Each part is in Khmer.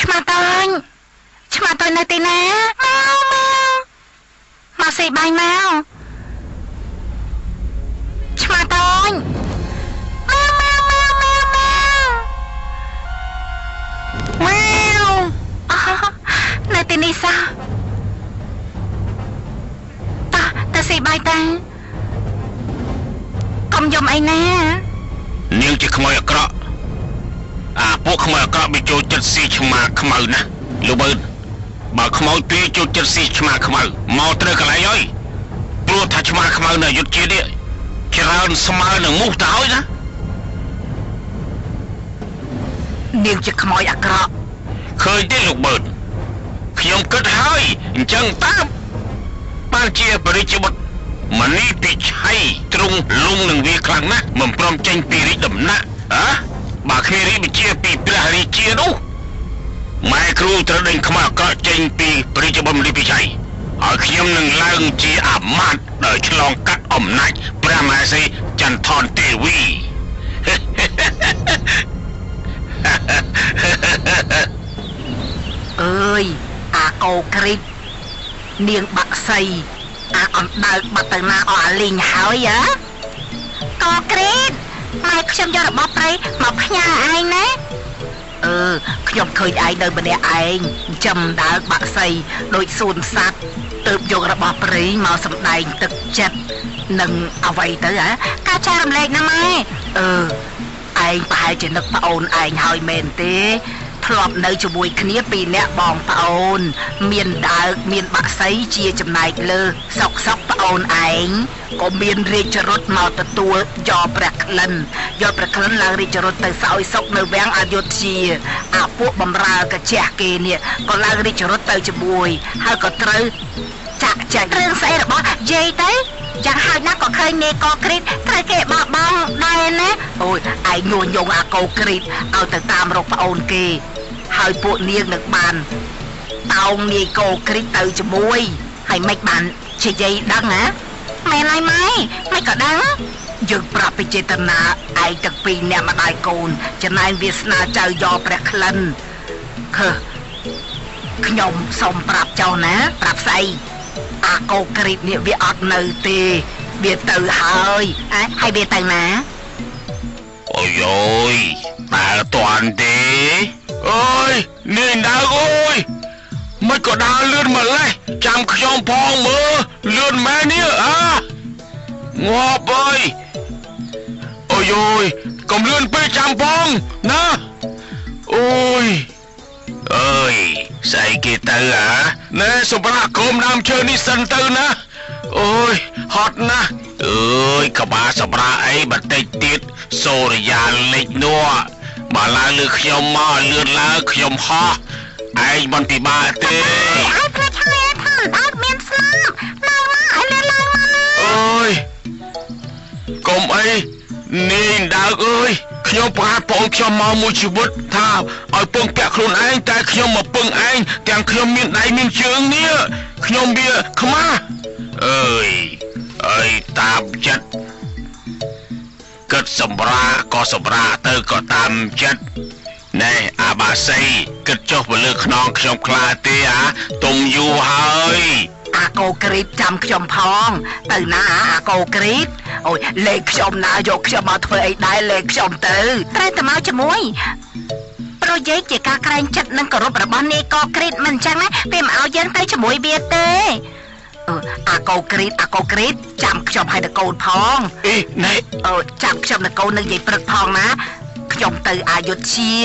ឆ្មាតើញនៅទីណាមកស៊ីបាយមកឆ្មាតើញនៅទីនេះសោះតើស៊ីបាយតាកុំយំអីណានាងជាខ្មោចអាក្រក់ពួកខ្មោចអាក្រក់វាចូលចិត្តស៊ីឆ្មាខ្មៅណាលោកបើបើខ្មោចពីចូលចិត្តស៊ីឆ្មាខ្មៅមកត្រូវកន្លែងហើយព្រោះថាឆ្មាខ្មៅនៅយុទ្ធជាតិនេះច្រើនស្មើនឹងមូសទៅហើយណានាងជាខ្មោចអាក្រក់ឃើញទេលោកបើខ្ញុំគិតហើយអញ្ចឹងតាមបានជាបរិជ្ជបុត្រមនីពីឆៃទ្រង់លងនឹងវាខ្លាំងណាស់មិនព្រមចេញពីរាជដំណាក់បើគ្មានរាជវិជាពីព្រះរាជានោះម៉ែគ្រូត្រូវដេញខ្មៅអាក្រក់ចេញពីបរិជ្ជបុត្រមនីពីឆៃហើយខ្ញុំនឹងឡើងជាអាមាត្យដោយឆ្លងកាត់អំណាចព្រះមហេសីចន្ទថនទេវីអើយអាកោក្រីតនាងបាក់សីអាអណ្ដើកបាត់ទៅណាអស់អាលីងហើយហ៎កោក្រីតម៉ែខ្ញុំយករបស់ព្រៃមកផ្ញើឯងណាខ្ញុំឃើញឯងនៅម្នាក់ឯងចំដើកបាក់សីដូចសួនសត្វទើបយករបស់ព្រៃមកសម្ដែងទឹកចិត្តនឹងអ្វីទៅហ៎ការចែករំលែកណាម៉ែឯងប្រហែលជានឹកប្អូនឯងហើយមែនទេធ្លាប់នៅជាមួយគ្នាពីរនាក់បងប្អូនមានដើកមានបាក់សីជាចំណែកលើសុកប្អូនឯងក៏មានរាជរថមកទទួលយកព្រះក្លិនឡើងរាជរថទៅសោយសុកនៅវាំងអយុធ្យាអាពួកបំរើកាជះគេនេះក៏ឡើងរាជរថទៅជាមួយហើយក៏ត្រូវចាក់ចេញរឿងស្អីរបស់យាយទៅយ៉ាងហើយណាក៏ឃើញមេកោក្រីតត្រូវគេបោះបង់ដែរណាអូយឯងញញងអាកោក្រីតឲ្យទៅតាមរកប្អូនគេហើយពួកនាងនឹងបានតោងនាយកោក្រីតទៅជាមួយហើយមិនបានជាយាយដឹងណាមែនហើយម៉ែមិនក៏ដឹងយើងប្រាប់ពីចេតនាឯងទាំងពីរអ្នកម្ដាយកូនចំណែនវាសនាចៅយកព្រះក្លិនខ្ញុំសូមប្រាប់ចៅណាប្រាប់ស្អីអាកោក្រីតនេះវាអត់នៅទេវាទៅហើយហើយវាទៅណាអូយអូយតែតាន់ទេអើយនេះដើរអូយមិនក៏ដើរលឿនម្លេះចាំខ្ញុំផងមើលលឿនមែននេះងាប់អើយអូយអូយកុំលឿនពេកចាំផងណាអូយអើយស្អីគេទៅណែសម្រាប់ក្រុមដើមឈើនេះសិនទៅណាអូយហត់ណាស់អើយក្បាលសម្រាប់អីបន្តិចទៀតសូរិយាលេចនោះបើឡើងលើខ្ញុំមកលឿនឡើងខ្ញុំហោះឯងមិនពិបាកទេឯងផ្លេចហើយថាអត់មានស្លាប់ឡើងមកឲ្យលឿនឡើងមកអូយកុំអីនេះដើកអើយខ្ញុំប្រហែលបងខ្ញុំមកមួយជីវិតថាឲ្យពឹងពាក់ខ្លួនឯងតែខ្ញុំមកពឹងឯងទាំងខ្ញុំមានដៃមានជើងនេះខ្ញុំវាខ្មាស់អើយអីតាមចិត្តគិតសម្រាក៏សម្រាទៅក៏តាមចិត្តណែអាបាសីគិតចុះទៅលើខ្នងខ្ញុំខ្លាទេទុំយូរហើយអាកោក្រីតចាំខ្ញុំផងទៅណាអាកោក្រីតអូយលេខខ្ញុំណាយកខ្ញុំមកធ្វើអីដែរលេខខ្ញុំទៅត្រូវតែមកជាមួយប្រយោជន៍ជាការក្រែងចិត្តនិងគោរពរបស់នាយកោក្រីតមិនអញ្ចឹងណាពេលមកឲ្យយើងទៅជាមួយវាទេអាកោក្រីតចាំខ្ញុំឲ្យតកូនផងណែចាំខ្ញុំតកូននឹងនិយាយព្រឹកផងណាខ្ញុំទៅអយុធ្យា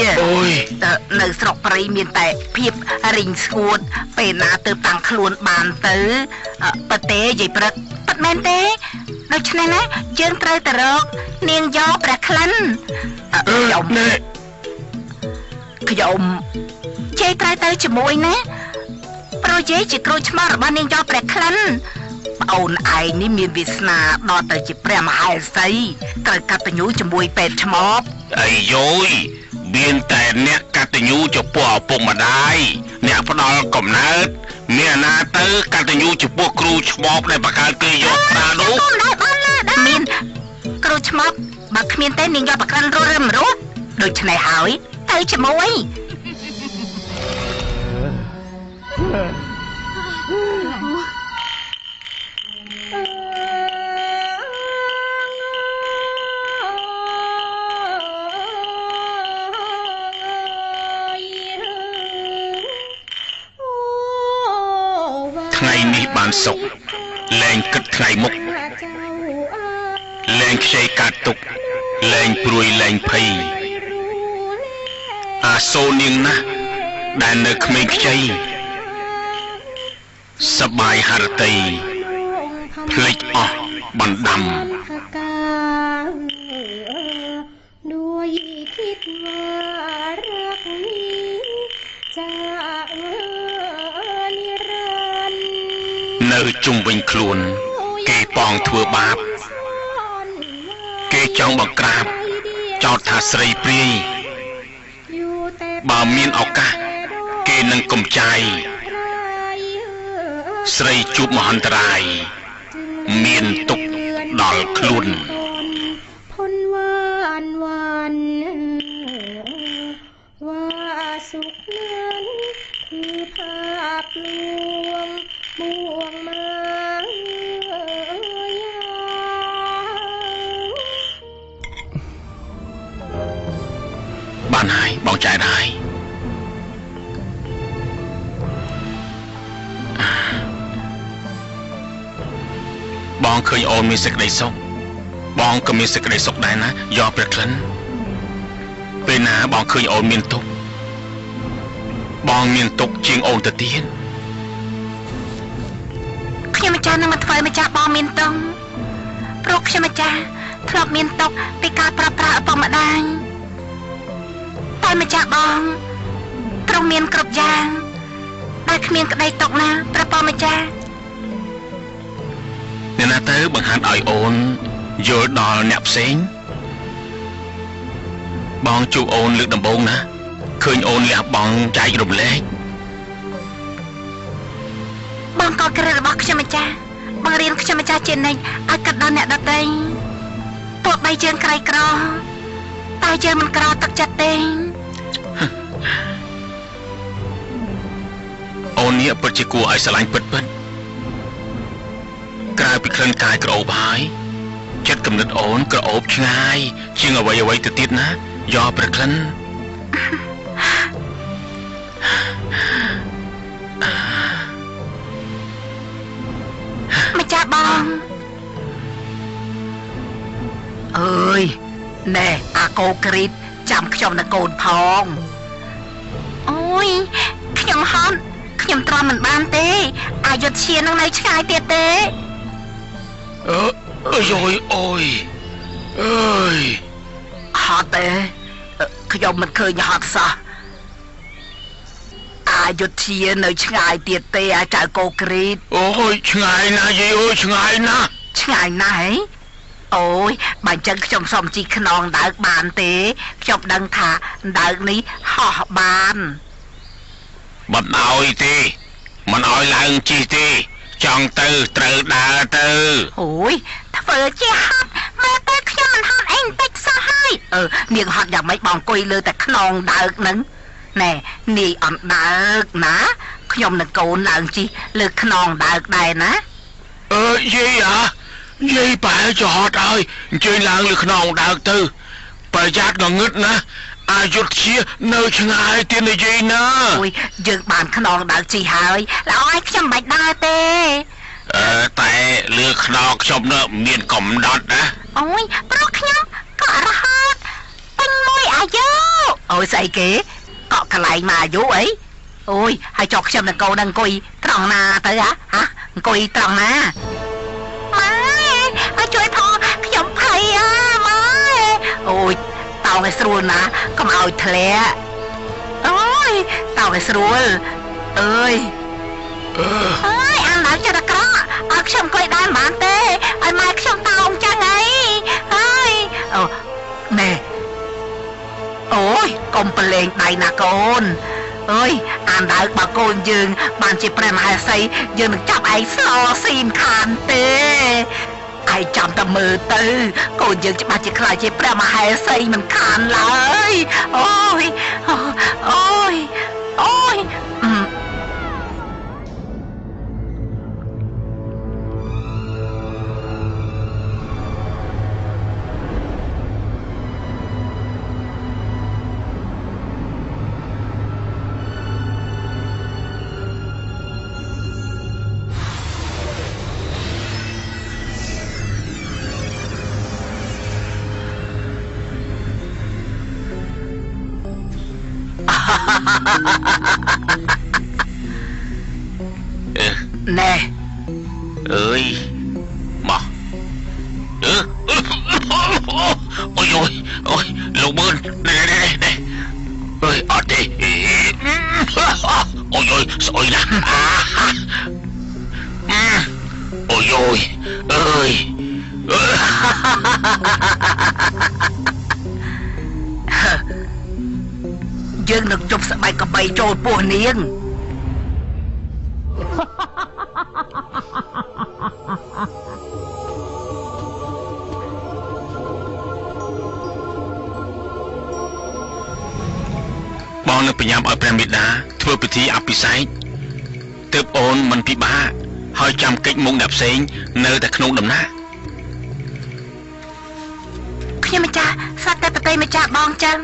នៅស្រុកព្រៃមានតែភាពរីងស្ងួតពេលណាទៅតាំងខ្លួនបានទៅប៉ទេនិយាយព្រឹកប៉ិតមែនទេដូច្នេះណាយើងត្រូវទៅរកនាងយកព្រះក្លិនខ្ញុំជ័យត្រូវទៅជាមួយណាប្រយោជន៍ជាគ្រូឆ្មោះរបស់នាងយកព្រះក្លិនប្អូនឯងនេះមានវាសនាដល់ទៅជាព្រះមហេសីត្រូវកតញ្ញូជាមួយពេទ្យឆ្មបអីយយមានតែអ្នកកតញ្ញូចំពោះឪពុកម្ដាយអ្នកផ្ដល់កំណើតមានណាទៅកតញ្ញូចំពោះគ្រូឆ្មបដែលបកកើតគេយកប្រានោះមានគ្រូឆ្មបបើគ្មានទេនាងយកប្រក្រាន់រស់ឬមិនរស់ដូច្នេះហើយទៅជាមួយ ថ្ងៃនេះបានសុខលែងគិតថ្ងៃមុខលែងខ្ចីកាត់ទុកលែងព្រួយលែងភ័យអាសូរនាងណាស់ដែលនៅក្មេងខ្ចីសបាយហរតីភ្លេចអស់បណ្ដាំด้วยคิดว่ารักนี้จะนิรันดร์នៅជុំវិញខ្លួនគេប៉ងធ្វើបាបគេចង់បង្ក្រាបចោទថាស្រីព្រាយបើមានឱកាសគេនឹងកំចាយស្រីជួបមហន្តរាយមានទុកដល់ខ្លួនพนวานวันว่าสุขนั้นคือภาพลวงบ่วงมายาបានហើយបងចែកហើយបងឃើញអូនមានសេចក្តីសុខបងក៏មានសេចក្តីសុខដែរណាយកព្រះក្លិនពេលណាបងឃើញអូនមានទុក្ខបងមានទុក្ខជាងអូនទៅទៀតខ្ញុំម្ចាស់នឹងមកធ្វើម្ចាស់បងមានទុក្ខព្រោះខ្ញុំម្ចាស់ធ្លាប់មានទុក្ខពីការប្រើប្រាស់ឪពុកម្ដាយតែម្ចាស់បងទ្រង់មានគ្រប់យ៉ាងដែលគ្មានក្តីទុក្ខណាប្រពន្ធម្ចាស់អ្នកណាទៅបង្ហាត់ឲ្យអូនយល់ដល់អ្នកផ្សេងបងជួបអូនលើកដំបូងណាឃើញអូនលះបង់ចែករំលែកបងក៏ក្រិតរបស់ខ្ញុំម្ចាស់បងរៀនខ្ញុំម្ចាស់ជានិច្ចឲ្យកាត់ដល់អ្នកដទៃទោះបីយើងក្រីក្រតែយើងមិនក្រទឹកចិត្តទេអូននេះពិតជាគួរឲ្យស្រឡាញ់ពិតក្រៅពីក្លិនកាយក្រអូបហើយចិត្តគំនិតអូនក្រអូបឆ្ងាយជាងអ្វីទៅទៀតណាយកព្រះក្លិនម្ចាស់បងអើយណែអាកូក្រីតចាំខ្ញុំនៅកូនផងអូយខ្ញុំហត់ខ្ញុំទ្រាំមិនបានទេអយុធជានឹងនៅឆ្ងាយទៀតទេអើយអូយអើយហត់ទេខ្ញុំមិនឃើញហត់សោះអយុធជានៅឆ្ងាយទៀតទេអាចៅកូក្រីតអូយឆ្ងាយណាស់យាយអូយឆ្ងាយណាស់ហ៎អូយបើអញ្ចឹងខ្ញុំសុំជីខ្នងដើកបានទេខ្ញុំដឹងថាដើកនេះហោះបានមិនអោយទេមិនអោយឡើងជិះទេចង់ទៅត្រូវដើរទៅអូយធ្វើជាហត់មកតែខ្ញុំមិនហត់អីបន្តិចសោះហើយនាងហត់យ៉ាងម៉េចបងអង្គុយលើតែខ្នងដើកហ្នឹងណែនាយអត់ដើកណាខ្ញុំនឹងកូនឡើងជិះលើខ្នងដើកដែរណាយាយយាយប្រហែលជាហត់ហើយអញ្ជើញឡើងលើខ្នងដើកទៅប្រយ័ត្នងងឹតណាអយុធជានៅឆ្ងាយទៀតនិយាយណាអូយយើងបានខ្នងដើកជិះហើយល្អឲ្យខ្ញុំមិនដើរទេតែលើខ្នងខ្ញុំនៅមានកំណត់ណាអូយព្រោះខ្ញុំក៏រហូតពេញមួយអាយុអូយស្អីគេកក់កន្លែងមកអាយុអីអូយហើយចុះខ្ញុំនឹងកូនអង្គុយត្រង់ណាទៅហ៎អង្គុយត្រង់ណាម៉ែឲ្យជួយផងខ្ញុំភ័យម៉ែអូយតោងឲ្យស្រួលណាកុំឲ្យធ្លាក់អូយតោងឲ្យស្រួលអើយអានដល់ចិត្តអាក្រក់ឲ្យខ្ញុំអង្គុយដែរមិនបានទេឲ្យម៉ែខ្ញុំតោងចឹងអីហើយណែអូយកុំប្រឡែងដៃណាកូនអើយអានដើកបើកូនយើងបានជាព្រះមហេសីយើងនឹងចាប់ឯងស្លោស៊ីមខានទេឯងចាំតែមើលទៅកូនយើងច្បាស់ជាខ្លាចជាព្រះមហេសីមិនខានឡើយអូយ ណែអើយមកអូយអូយលោកមើលណែអើយអត់ទេអូយស្អុយណាស់អូយអើយយើងនឹងជប់ស្បែកកបីចូលពោះនាងបងនឹងបញ្ញាប់ឲ្យព្រះមេដាធ្វើពិធីអភិសេកទើបអូនមិនពិបាកហើយចាំកិច្ចមុខអ្នកផ្សេងនៅតែក្នុងដំណាក់ខ្ញុំម្ចាស់ស្រាប់តែប្រតិម្ចាស់បងចឹង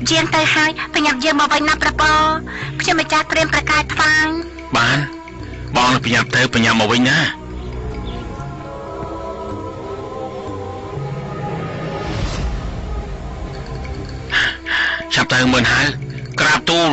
ជាងទៅហើយបញ្ញាប់យើងមកវិញណាប្រពខ្ញុំម្ចាស់ត្រៀមប្រកាសថ្វាយបានបងនឹងបញ្ញាប់ទៅបញ្ញាប់មកវិញណាចាប់ទៅមើលហើយក្រាបទូល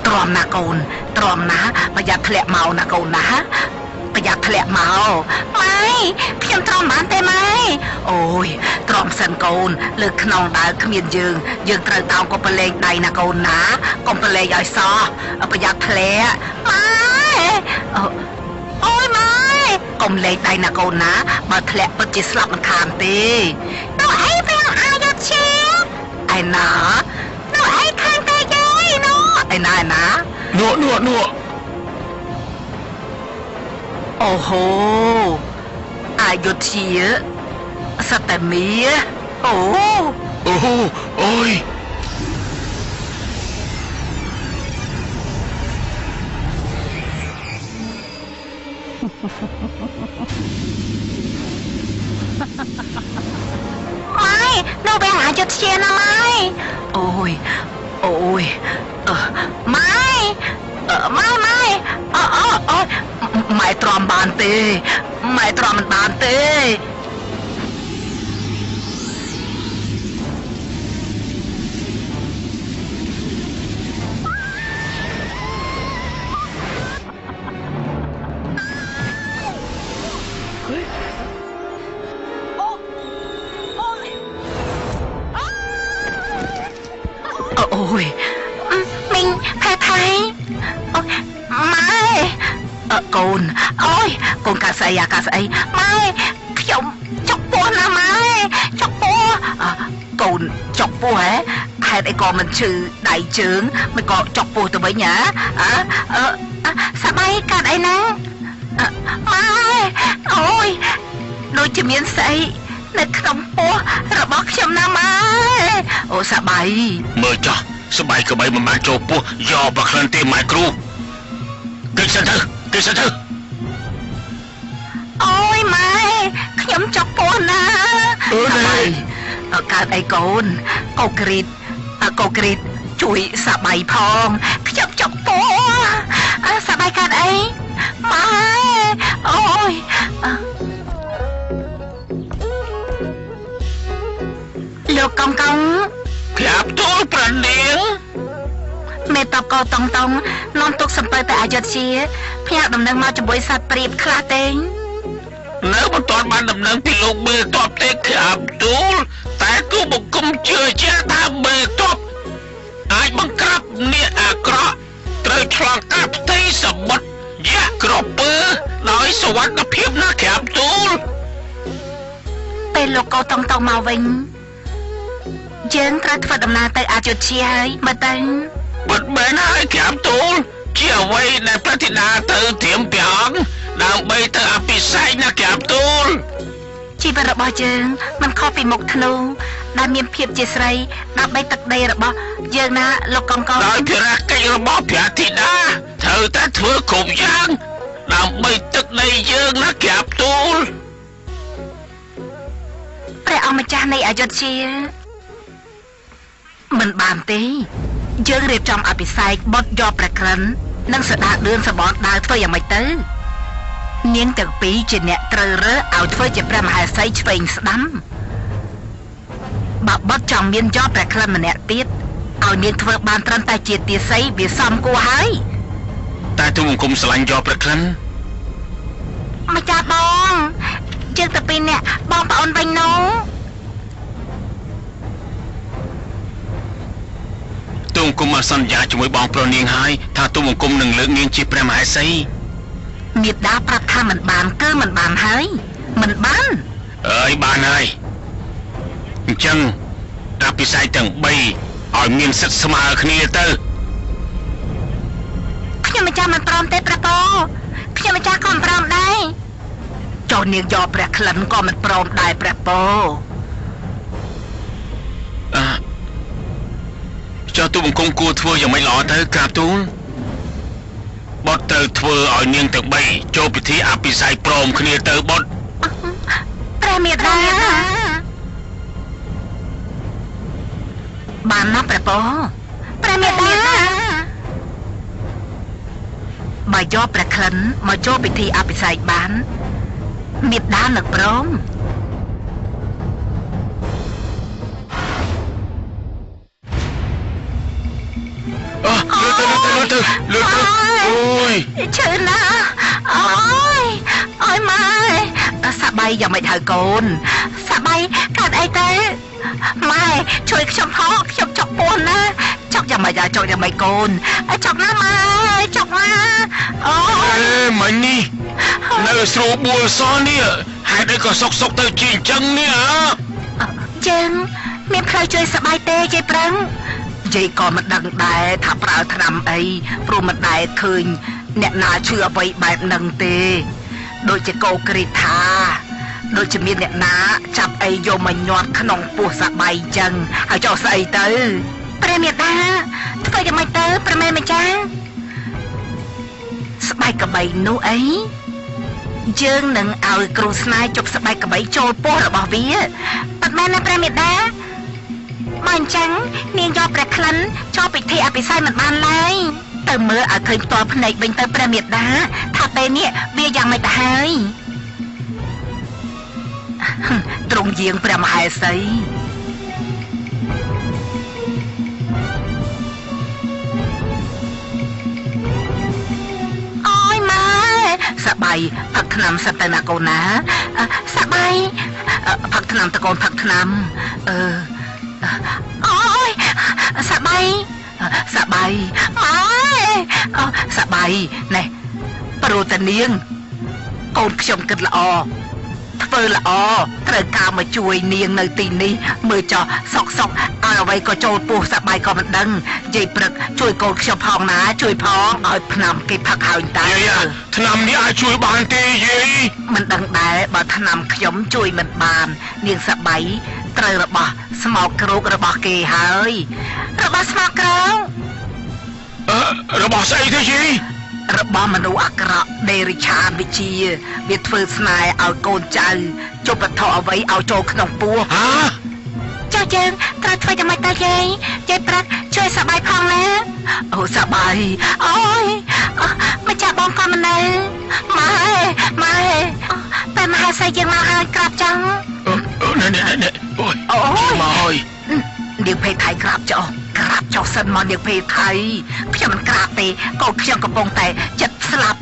ទ្រាំណាកូនទ្រាំណាប្រយ័ត្នធ្លាក់មកណាកូនណាប្រយ័ត្នធ្លាក់មកម៉ែខ្ញុំទ្រាំបានទេម៉ែអូយទ្រាំសិនកូនលើកខ្នងដើរគ្មានយើងត្រូវតោងកុំប្រឡែងដៃណាកូនណាកុំប្រឡែងឲ្យសោះប្រយ័ត្នធ្លាក់ម៉ែអូយម៉ែកុំលេងដៃណាកូនណាបើធ្លាក់ពិតជាស្លាប់មិនខានទេនោះអីពេលអាយុឈៀឯណានោះអីខាងតែយាយនោះឯណានោះអូហូអាយុធាសតមីអូអូយម៉ែនោះពេលអាយុធាណាម៉ែអូយម៉ែម៉ែទ្រាំបានទេម៉ែទ្រាំមិនបានទេអូយមីងផែថៃម៉ែកូនអូយកូនកាស្អីម៉ែខ្ញុំចុកពោះណាម៉ែចុកពោះកូនចុកពោះហេតុអីក៏មិនឈឺដៃជើងមិនក៏ចុកពោះទៅវិញសប្បាយកាត់អីណាម៉ែអូយដូចជាមានស្អីនៅក្នុងពោះរបស់ខ្ញុំណាម៉ែអូសប្បាយមើលចោះសប្បាយក្បីមិនបានចូលពោះយកប្រក្លិនទេម៉ែគ្រូគេសិនទៅអូយម៉ែខ្ញុំចុកពោះណាសប្បាយកើតអីកូនកូក្រីតជួយសប្បាយផងខ្ញុំចុកពោះសប្បាយកើតអីម៉ែអូយលោកកងក្រាបទូលប្រនាងមេតបកោតងនាំទុកសំពៅទៅអយុធ្យាផ្ញើដំណឹងមកជាមួយសត្វព្រាបខ្លះទេនៅមិនទាន់បានដំណឹងពីលោកមេតបទេក្រាបទូលតែគូបង្គំជឿជាក់ថាមេតបអាចបង្ក្រាបអ្នកអាក្រក់ត្រូវឆ្លងកាត់ផ្ទៃសមុទ្រយ៉ាក្រពើដោយសុវត្ថិភាពណាក្រាបទូលពេលលោកកោតងមកវិញយើងត្រូវធ្វើដំណើរទៅអយុធ្យាហើយមើលទៅពិតមែនហើយក្រាបទូលជាអ្វីដែលប្រតិដាទៅត្រៀមព្រះអង្គដើម្បីទៅអភិសេកណាក្រាបទូលជីវិតរបស់យើងមិនខុសពីមុខធ្នូដែលមានភាពជាស្រីដើម្បីទឹកដីរបស់យើងណាលោកកងដោយភារកិច្ចរបស់ព្រះធីតាត្រូវតែធ្វើគ្រប់យ៉ាង ដើម្បីទឹកដីយើងណាក្រាបទូលព្រះអង្គម្ចាស់នៃអយុធ្យាមិនបានទេយើងរៀបចំអភិសេកបុត្រយកព្រះក្រិននិងសដាដឿនសបនដើរធ្វើយ៉ាងម៉េចទៅនាងទាំងពីរជាអ្នកត្រូវរើសឲ្យធ្វើជាព្រះមហេសីឆ្វេងស្ដាំបើបុត្រចង់មានយកព្រះក្រិនម្នាក់ទៀតឲ្យនាងធ្វើបានត្រឹមតែជាទាសីវាសមគួរហើយតែទូលបង្គំស្រឡាញ់យកព្រះក្រិនម្ចាស់បងយើងទៅពីអ្នកបងប្អូនវិញនោះទូលបង្គំសន្យាជាមួយបងប្រុសនាងហើយថាទូលបង្គំនឹងលើកនាងជាព្រះមហេសីមេដាប្រាប់ថាមិនបានគឺមិនបានហើយមិនបានអើយបានហើយអញ្ចឹងអភិសេកទាំង3ឲ្យមានសិទ្ធិស្មើគ្នាទៅខ្ញុំម្ចាស់មិនព្រមទេព្រះពរខ្ញុំម្ចាស់ក៏មិនព្រមដែរចុះនាងយកព្រះក្លិនក៏មិនព្រមដែរព្រះពរចុះទូលបង្គំគួរធ្វើយ៉ាងម៉េចល្អទៅក្រាបទូលបុត្រត្រូវធ្វើឲ្យនាងទាំង3ចូលពិធីអភិសេកព្រមគ្នាទៅបុត្រព្រះមេដាបានណាព្រះពរព្រះមេដាបើយកព្រះក្លិនមកចូលពិធីអភិសេកបានមេដានឹកព្រមលឿនទៅអូយឈឺណាស់អូយម៉ែសបៃយ៉ាងមិនហៅកូនសបៃកើតអីទៅម៉ែជួយខ្ញុំផងខ្ញុំចុកពោះណាចុកយ៉ាងម៉េចចុកយ៉ាងម៉េចកូនចុកណាម៉ែចុកណាអូយម៉េចនេះនៅស្រួលបួលសនេះហេតុអីក៏សុកទៅជាអញ្ចឹងនេះចឹងមានផ្លូវជួយសបៃទេយាយប្រឹងយាយក៏មិនដឹងដែរថាប្រើថ្នាំអីព្រោះមិនដែរឃើញអ្នកណាឈឺអ្វីបែបហ្នឹងទេដូចជាកោក្រីថាដូចជាមានអ្នកណាចាប់អីយកមកញាត់ក្នុងពោះសបៃចឹងហើយចុះស្អីទៅព្រះមេដាធ្វើយ៉ាងម៉េចទៅព្រះមេម្ចាស់ស្បែកកបីនោះអីយើងនឹងឲ្យគ្រូស្នេហ៍ជប់ស្បែកកបីចូលពោះរបស់វាអត់មែនណាព្រះមេដាបើអញ្ចឹងនាងយកព្រះក្លិនចូលពិធីអភិសេកមិនបានឡើយទៅមើលឲ្យឃើញផ្ទាល់ភ្នែកវិញទៅព្រះមេដាថាពេលនេះវាយ៉ាងម៉េចទៅហើយទ្រង់យាងព្រះមហេសីអូយម៉ែសបៃផឹកថ្នាំសិតទៅណាកូនណាសបៃផឹកថ្នាំតកូនផឹកថ្នាំអូយសបៃម៉ែសបៃណែប្រូតានាងកូនខ្ញុំគិតល្អធ្វើល្អត្រូវការមកជួយនាងនៅទីនេះមើលចោះសុកឲ្យអ្វីក៏ចូលពោះសបាយក៏មិនដឹងយាយព្រឹកជួយកូនខ្ញុំផងណាជួយផងឲ្យថ្នាំគេផឹកហើយតើថ្នាំនេះអាចជួយបានទេយាយមិនដឹងដែរបើថ្នាំខ្ញុំជួយមិនបាននាងសបាយត្រូវរបស់ស្មោកគ្រោករបស់គេហើយរបស់ស្មោកគ្រោករបស់ស្អីទេយាយរបស់មនុស្សអាក្រក់ដេរិឆានវិជាវាធ្វើស្នេហ៍ឲ្យកូនចៅជប់វត្ថុអ្វីឲ្យចូលក្នុងពោះចុះយើងត្រូវធ្វើយ៉ាងម៉េចទៅយាយព្រឹកជួយសបាយផងណាអូសបាយអូយមិនចាបងក៏មិននៅម៉ែតែមហាសីយើងមកហើយក្រាបចឹងណែអូយមកហើយនាងភេថៃក្រាបចុះសិនមកនាងភេថៃខ្ញុំមិនក្រាបទេកូនខ្ញុំកំពុងតែចិត្តស្លាប់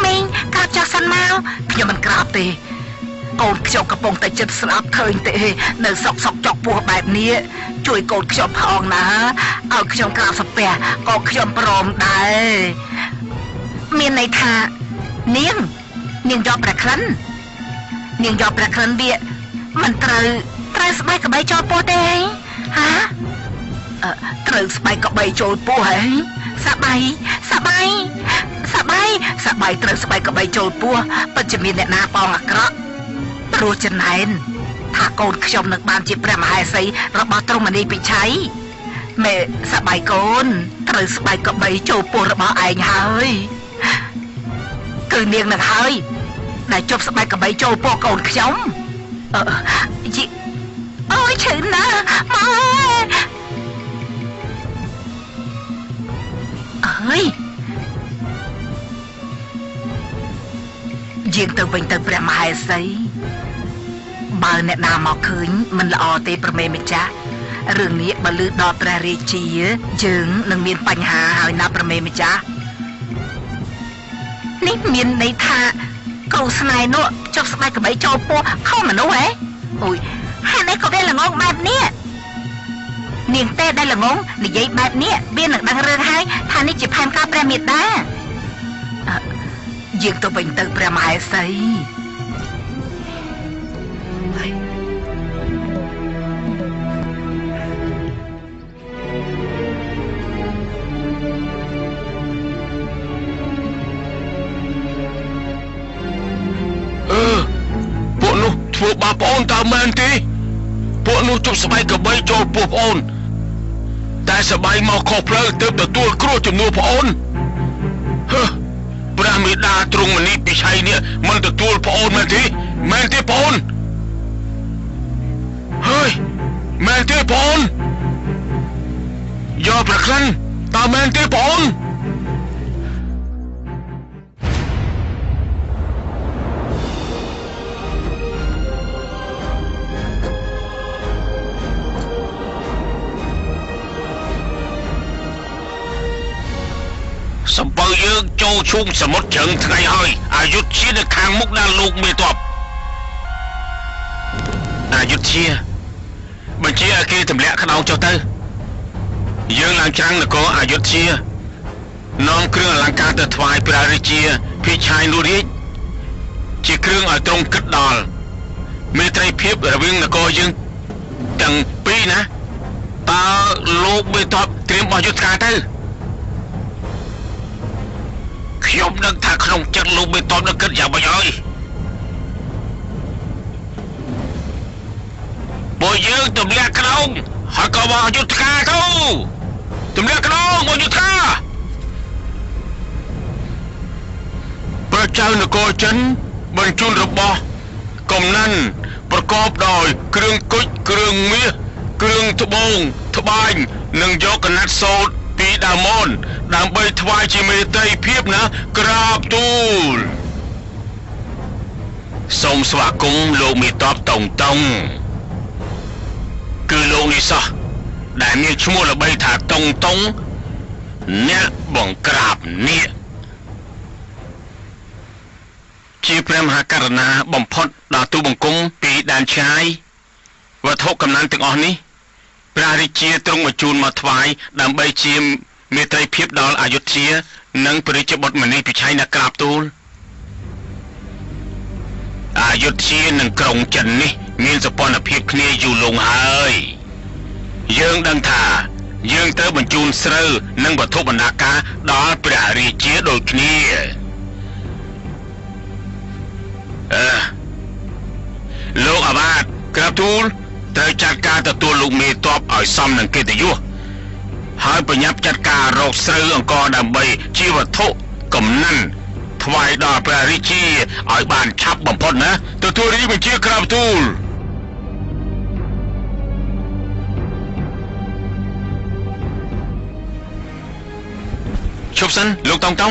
មីងក្រាបចុះសិនមកខ្ញុំមិនក្រាបទេកូនខ្ញុំកំពុងតែចិត្តស្លាប់ឃើញទេនៅសុកចុកពោះបែបនេះជួយកូនខ្ញុំផងណាឲ្យខ្ញុំក្រាបសំពះក៏ខ្ញុំព្រមដែរមានន័យថានាងយកព្រះក្លិនវាមិនត្រូវស្បែកកបីចូលពោះទេហាត្រូវស្បែកកបីចូលពោះហ៎សបាយត្រូវស្បែកកបីចូលពោះពិតជាមានអ្នកណាបងអាក្រក់ព្រោះចំណែនថាកូនខ្ញុំនឹងបានជាព្រះមហេសីរបស់ទ្រង់មនីពិឆ័យមេសបាយកូនត្រូវស្បែកកបីចូលពោះរបស់ឯងហើយគឺ នាងនឹងហើយដែលជប់ស្បែកកបីចូលពោះកូនខ្ញុំជីអូយឈឺណាស់ម៉ែអើយយើងទៅវិញទៅព្រះមហេសីបើអ្នកណាមកឃើញមិនល្អទេប្រមេម្ចាស់រឿងនេះបើលឺដល់ព្រះរាជាយើងនឹងមានបញ្ហាហើយណាប្រមេម្ចាស់នេះមានន័យថាកូនស្នេហ៍នោះចុះស្បែកកបីចូលពោះខុសមនុស្សហ៎អូយហេតុអីក៏វាល្ងងបែបនេះនាងទេដែលល្ងងនិយាយបែបនេះវានឹងដឹងរឿងហើយថានេះជាផែនការព្រះមេតាយើងទៅវិញទៅព្រះមហេសីពួកនោះធ្វើបាបប្អូនតើមែនទេពួកនោះជប់ស្បែកកបីចូលពោះប្អូនតែស្បែកមកខុសផ្លូវទើបទទួលគ្រោះជំនួសប្អូនព្រះមេដាទ្រង់មនីពិឆ័យនេះមិនទទួលប្អូនមែនទេប្អូនហើយមែនទេប្អូនយកប្រក្លាន់តើមែនទេប្អូនសំបើយើងចូលឈុំសមុទ្រជើងថ្ងៃហើយអយុធជានៅខាងមុខដល់លោកមេតបអយុធជាបញ្ជាឲ្យគេទម្លាក់ក្តោងចុះទៅយើងឡើងច្រាំងនគរអយុធជានាំគ្រឿងអលង្ការទៅថ្វាយព្រះរាជាភិឆាយលូរាជជាគ្រឿងឲ្យទ្រង់គិតដល់មេត្រីភាពរវាងនគរយើងទាំងពីរណាតើលោកមេតបត្រៀមបោះយុទ្ធការទៅខ្ញុំដឹងថាក្នុងចិត្តលោកមេតបនឹងគិតយ៉ាងម៉េចហើយបើយើងទម្លាក់ក្តោងហើយក៏បោះយុទ្ធការទៅទម្លាក់ក្តោងបោះយុទ្ធការព្រះចៅនគរចិនបញ្ជូនរបស់កំណាន់ប្រកបដោយគ្រឿងគុជគ្រឿងមាសគ្រឿងត្បូងត្បាញនិងយកកណាត់សូត្រពីដើមមនដើម្បីថ្វាយជាមេត្រីភាពណាក្រាបទូលសូមស្វាគមន៍លោកមេតបតុងគឺលោកនេះសោះដែលមានឈ្មោះល្បីថាតុងអ្នកបង្ក្រាបនេះជាព្រះមហាករុណាបំផុតដល់ទូបង្គំពីដែនឆ្ងាយវត្ថុកំណានទាំងអស់នេះព្រះរាជាទ្រង់បញ្ជូនមកថ្វាយដើម្បីជាមេត្រីភាពដល់អយុធ្យានិងព្រះរាជបុត្រមនីពិឆ័យអ្នកក្រាបទូលអយុធ្យានិងក្រុងចិននេះមានសម្ព័ន្ធភាពគ្នាយូរលង់ហើយយើងដឹងថាយើងត្រូវបញ្ជូនស្រូវនិងវត្ថុបណ្ដាការដល់ព្រះរាជាដូចគ្នាលោកអាមាត្យក្រាបទូលត្រូវចាត់ការទទួលលោកមេតបឲ្យសមនឹងកិត្តិយសហើយប្រញាប់ចាត់ការរកស្រូវអង្គរដើម្បីជាវត្ថុកំណាន់ថ្វាយដល់ព្រះរាជាឲ្យបានឆាប់បំផុតណាទទួលរាជបញ្ជាក្រាបទូលឈប់សិនលោកតុងក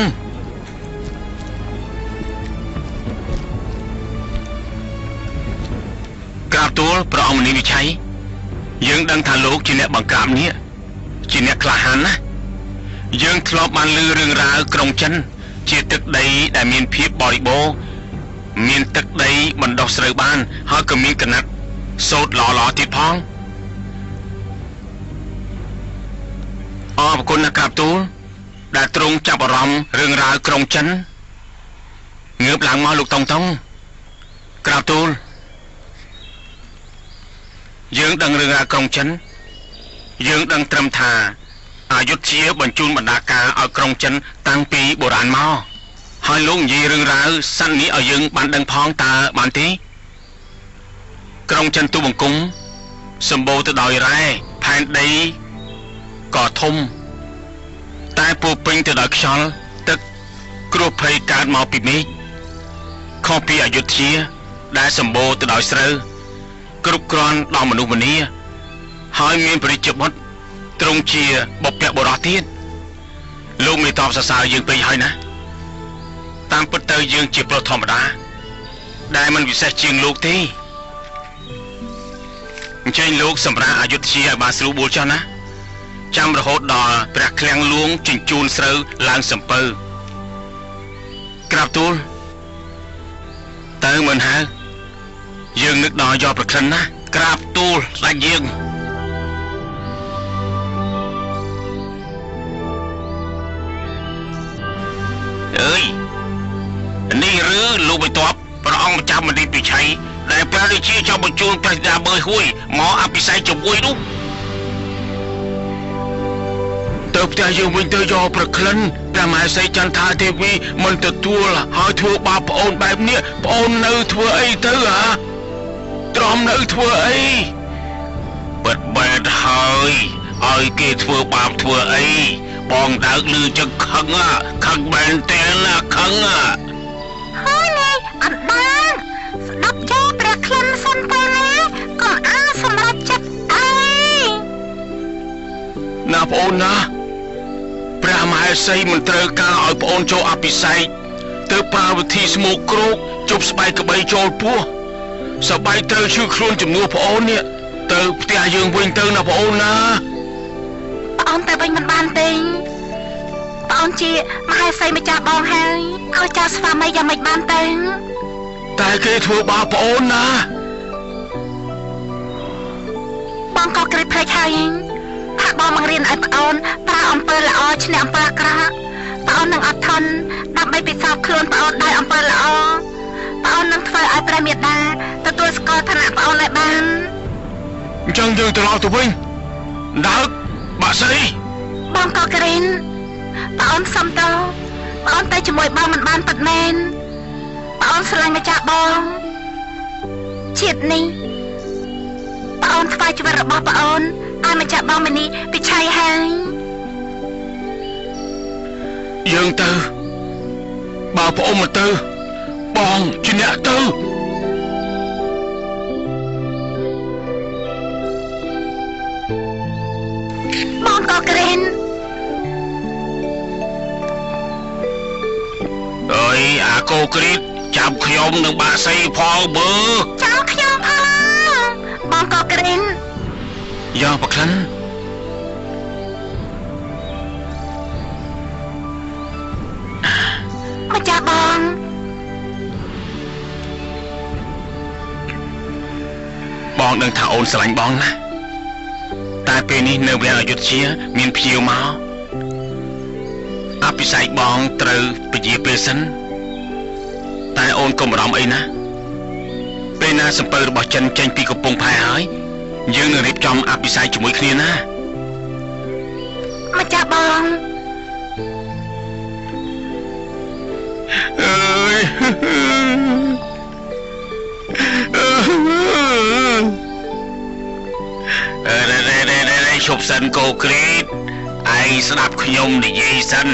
្រាបទូលព្រះអង្គមនីវិឆ័យយើងដឹងថាលោកជាអ្នកបង្ក្រាបនេះជាអ្នកក្លាហានណាយើងធ្លាប់បានឮរឿងរ៉ាវក្រុងចិនជាទឹកដីដែលមានភាពបរិបូរណ៍មានទឹកដីបណ្ដោះស្រូវបានហើយក៏មានកណាត់សូត្រល្អៗទៀតផងអរគុណណាស់ក្រាបទូលដែលទ្រង់ចាប់អារម្មណ៍រឿងរ៉ាវក្រុងចិនងើបឡើងមកលោកតុងក្រាបទូលយើងដឹងរឿងរ៉ាវក្រុងចិនយើងដឹងត្រឹមថាអយុធ្យាបញ្ជូនបណ្ដាការឲ្យក្រុងចិនតាំងពីបុរាណមកហើយលោកនិយាយរឿងរ៉ាវសន្និឲ្យយើងបានដឹងផងតើបានទេក្រុងចិនទូបង្គំសម្បូរទៅដោយរ៉ែផែនដីក៏ធំតែពោពេញទៅដោយខ្យល់ទឹកគ្រោះភ័យកើតមកពីមេឃ ខុសពីអយុធ្យាដែលសម្បូរទៅដោយស្រូវគ្រប់គ្រាន់ដល់មនុស្សម្នាហើយមានព្រះរាជបុត្រទ្រង់ជាបុព្វបុរសទៀតលោកមេតបសរសើរយើងពេកហើយណាតាមពិតទៅយើងជាប្រុសធម្មតាដែលមិនពិសេសជាងលោកទេអញ្ចឹងលោកសម្រាប់អយុធ្យាឲ្យបានស្រួលបួលចុះណាចាំរហូតដល់ព្រះឃ្លាំងលួងជញ្ជូនស្រូវឡើងសំពៅក្រាបទូលទៅមិនហៅយើងនឹកដល់យកប្រក្រិនណាក្រាបទូលស្ដេចយើងអើយនេះឬលោកបិទបព្រះអង្គម្ចាស់មន្ត្រីពិឆ័យដែលព្រះរាជាចង់បញ្ជូនព្រះដាបើហួយមកអភិសេកជាមួយនោះទៅផ្ទះយើងវិញទៅយកប្រក្លិនព្រះមហេសីចន្ទថាទេវីមិនទទួលហើយធ្វើបាបប្អូនបែបនេះប្អូននៅធ្វើអីទៅហ៎ទ្រាំនៅធ្វើអីពិតបែបហើយឲ្យគេធ្វើបាបធ្វើអីបងដើកលឺចឹងខឹងមែនទេណាខឹងហើយនេះអត់ដឹងស្ដាប់ចូលព្រះក្លិនសិនទៅណាកុំអាសម្រាប់ចិត្តអីណាប្អូនណាព្រះមហេសីមិនត្រូវការឲ្យប្អូនចូលអភិសេកទៅប្រើវិធីស្មោកគ្រោកជប់ស្បែកក្បីចូលពោះសបែកត្រូវឈឺខ្លួនជំនួសប្អូននេះទៅផ្ទះយើងវិញទៅណាប្អូនណាប្អូនទៅវិញមិនបានទេប្អូនជាមហេសីម្ចាស់បងហើយឲ្យចាស់ស្វាមីយ៉ាងម៉េចបានទៅតែគេធ្វើបាបប្អូនណាបងក៏ក្រេតភ្លេចហើយថាបងបង្រៀនឲ្យប្អូនប្រើអំពើល្អឈ្នះអំពើអាក្រក់ប្អូននឹងអត់ធន់ដើម្បីពិសោធន៍ខ្លួនប្អូនដោយអំពើល្អប្អូននឹងធ្វើឲ្យព្រះមេដាទទួលស្គាល់ឋានៈប្អូនឲ្យបានអញ្ចឹងយើងត្រឡប់ទៅវិញដើកបាក់ស្រីបងក៏ក្រេនប្អូនសុំតើប្អូនទៅជាមួយបងមិនបានពិតមែនប្អូនស្រឡាញ់ម្ចាស់បងជាតិនេះប្អូនថ្វាយជីវិតរបស់ប្អូនឲ្យម្ចាស់បងមនីពិឆ័យហើយយើងទៅបើប្អូនមកទៅបងជាអ្នកទៅបងក៏ក្រេនអើយអាកូគ្រីតចាប់ខ្ញុំនឹងបាក់សីផងបើចាំខ្ញុំផងបងក៏ក្រេនយកប្រក្លិនម្ចាស់បងដឹងថាអូនស្រឡាញ់បងណាតែពេលនេះនៅវាំងអយុធ្យាមានភ្ញៀវមកអភិសេកបងត្រូវពជាពេលសិនតែអូនកុំបារម្ភអីណាពេលណាសំពៅរបស់ចិនចេញពីកំពង់ផែហើយយើងនឹងរៀបចំអភិសេកជាមួយគ្នាណាម្ចាស់បងអើយឈប់សិនកូគ្រីតឯងស្ដាប់ខ្ញុំនិយាយសិន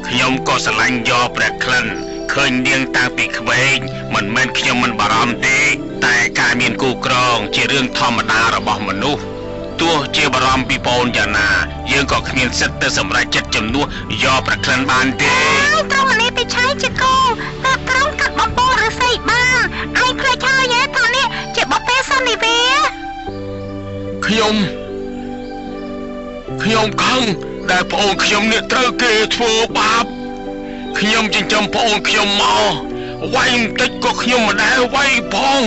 ខ្ញុំក៏ស្រឡាញ់យកព្រះក្លិនឃើញនាងតាំងពីក្មេងមិនមែនខ្ញុំមិនបារម្ភទេតែការមានគូក្រងជារឿងធម្មតារបស់មនុស្សទោះជាបារម្ភពីប្អូនយ៉ាងណាយើងក៏គ្មានសិទ្ធិទៅសម្រេចចិត្តជំនួសយកព្រះក្លិនបានទេត្រង់នេះពិឆ័យជាគោតែត្រង់កាត់បំពង់ឬស្អីបានឯងភ្លេចហើយថានេះជាបុព្វេសន្និវាខ្ញុំខឹងដែលប្អូនខ្ញុំនេះត្រូវគេធ្វើបាបខ្ញុំចិញ្ចឹមប្អូនខ្ញុំមកវាយបន្តិចក៏ខ្ញុំមិនដែលវាយផង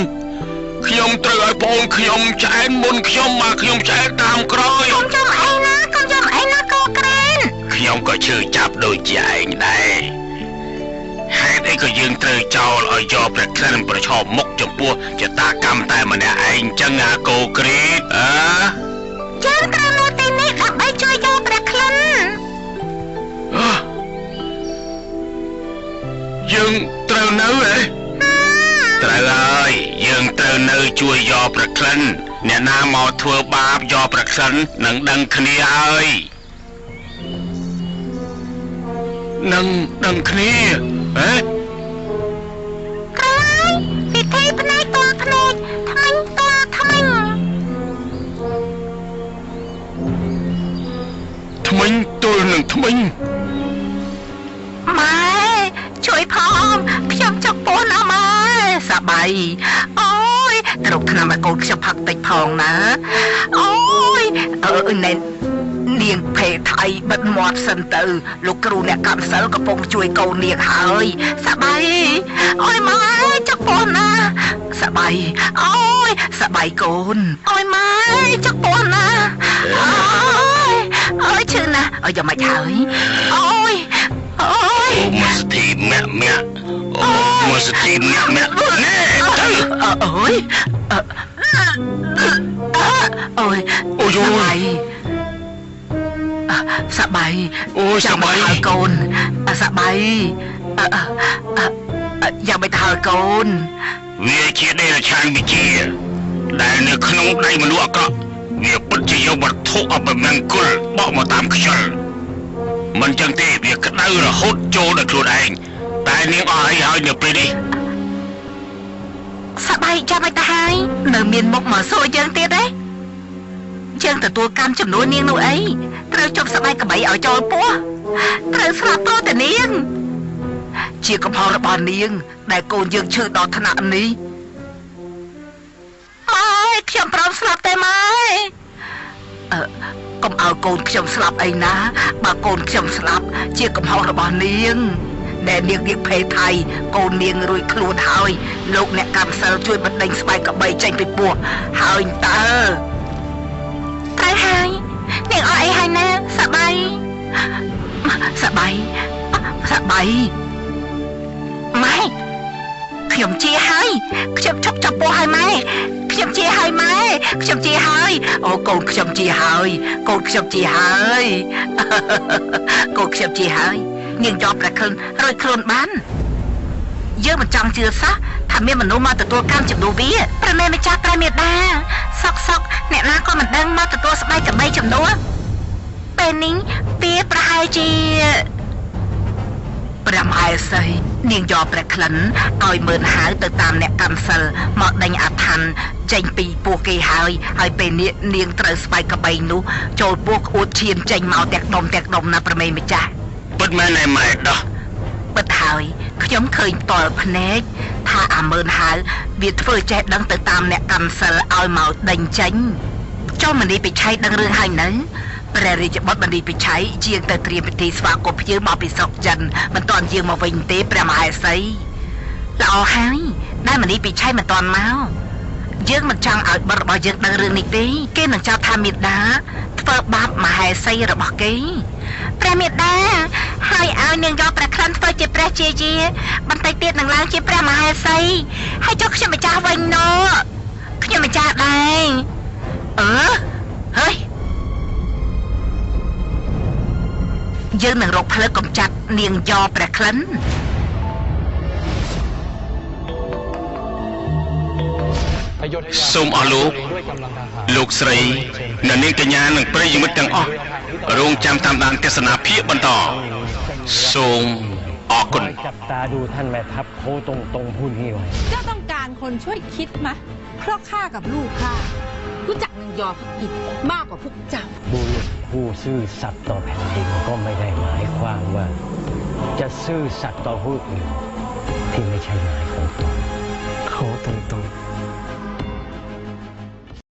ខ្ញុំត្រូវឲ្យប្អូនខ្ញុំឆ្អែតមុនខ្ញុំមកខ្ញុំឆ្អែតតាមក្រោយកុំចំអីណាកូក្រែនខ្ញុំក៏ឈឺចាប់ដូចជាឯងដែរហេតុអីក៏យើងត្រូវចោលឲ្យយកព្រះក្លិនប្រឈមមុខចំពោះចតាកម្មតែម្នាក់ឯងចឹងអាកូគ្រីតយើងត្រូវនៅទីនេះដើម្បីជួយយកព្រះក្លិនយើងត្រូវនៅត្រូវហើយយើងត្រូវនៅជួយយកព្រះក្លិនអ្នកណាមកធ្វើបាបយកព្រះក្លិននឹងដឹងគ្នាហើយនឹងដឹងគ្នាក្រែ ខ្ញុំចង់ពោះណាម៉ែសប្បាយអូយត្រកថ្នាំឲ្យកូនខ្ញុំផឹកតិចផងណាអូយណែនាងភេថៃបិទមាត់សិនទៅលោកគ្រូអ្នកកម្មសិលកំពុងជួយកូននាងហើយសប្បាយអូយម៉ែចង់ពោះណាសប្បាយអូយសប្បាយកូនអូយម៉ែចង់ពោះណាអូយឈឺណាអូយយ៉ាងម៉េចហើយអូយអូមកស្ទីម៉ាក់អូមកស្ទីម៉ាក់ណែទៅអូយអូយសប្បាយអូយសប្បាយកូនសប្បាយយ៉ាងមិនទៅហើយកូនវាជាដេរឆានវិជាដែលនៅក្នុងដៃមនុស្សអាក្រក់វាពិតជាយកវត្ថុអបមង្គលបកមកតាមខ្យល់មិនចឹងទេវាក្តៅរហូតចូលដល់ខ្លួនឯងតែនាងអស់អីហើយនៅពេលនេះសប្បាយចាំឲ្យទៅហើយនៅមានមុខមកសួរយើងទៀតទេយើងទទួលកម្មចំនួននាងនោះអីត្រូវជប់សប្បាយកបីឲ្យចូលពោះត្រូវស្លាប់ទៅតែនាងជាកំហុសរបស់នាងដែលកូនយើងឈឺដល់ថ្នាក់នេះម៉ែខ្ញុំព្រមស្លាប់ទេម៉ែកុំឲ្យកូនខ្ញុំស្លាប់អីណាបើកូនខ្ញុំស្លាប់ជាកំហុសរបស់នាងដែលនាងវាភេថៃកូននាងរួចខ្លួនហើយលោកអ្នកកម្មសិលជួយបណ្ដេញស្បែកកបីចេញពីពោះហើយតើត្រូវហើយនាងអត់អីហើយណាសប្បាយម៉ែខ្ញុំជាហើយខ្ញុំឈប់ចាប់ពោះហើយម៉ែខ្ញុំជាហើយម៉ែខ្ញុំជាហើយអូកូនខ្ញុំជាហើយកូនខ្ញុំជាហើយកូនខ្ញុំជាហើយនាងយកប្រខិនរួចខ្លួនបានយើងមិនចង់ជឿសោះថាមានមនុស្សមកទទួលកម្មចំនួនវាប្រមេម្ចាស់ប្រមេដាសុកអ្នកណាក៏មិនដឹងមកទទួលស្បែកកបីចំនួនពេលនេះវាប្រហែលជាព្រះមហេសីនាងយកព្រះក្លិនឲ្យមើលហៅទៅតាមអ្នកកម្មសិលមកដេញអាថ័នចេញពីពោះគេហើយពេលនេះនាងត្រូវស្បែកកបីនោះចូលពោះអួតឈានចេញមកទាំងដុំណាប្រមេម្ចាស់ពិតមែនឯម៉ែដោះពិតហើយខ្ញុំឃើញផ្ទាល់ភ្នែកថាអាមើលហៅវាធ្វើចេះដឹងទៅតាមអ្នកកម្មសិលឲ្យមកដេញចេញចូលមនីពិឆ័យដឹងរឿងហើយនៅព្រះរាជបុត្រមនីពិឆ័យជាងទៅត្រៀមពិធីស្វាគមន៍ភ្ញៀវមកពីស្រុកចិនមិនទាន់យើងមកវិញទេព្រះមហេសីល្អហើយដែលមនីពិឆ័យមិនទាន់មកយើងមិនចង់ឲ្យបុត្ររបស់យើងដឹងរឿងនេះទេគេនឹងចោទថាមេដាធ្វើបាបមហេសីរបស់គេព្រះមេដាហើយឲ្យនាងយកព្រះក្លិនធ្វើជាព្រះជាយាបន្តិចទៀតនឹងឡើងជាព្រះមហេសីហើយចុះខ្ញុំម្ចាស់វិញណូខ្ញុំម្ចាស់ដែរហើយយើងនឹងរកផ្លូវកំចាត់នាងយកព្រះក្លិនសូមអស់លោកស្រីនិងនាងកញ្ញានិងប្រិយមិត្តទាំងអស់រងចាំតាមដានទស្សនាភាគបន្តសូមអរគុណจับตาดูท่านแม่ทัพโคตรงพูดงี้ไว้เจ้าต้องการคนช่วยคิดไหมเพราะข้ากับลูกข้ารู้จักนางยอพระอินทร์มากกว่าพวกเจ้าบุรุษผู้ซื่อสัตย์ต่อแผ่นดินก็ไม่ได้หมายความว่าจะซื่อสัตย์ต่อผู้อื่นที่ไม่ใช่นายของตนโคตรง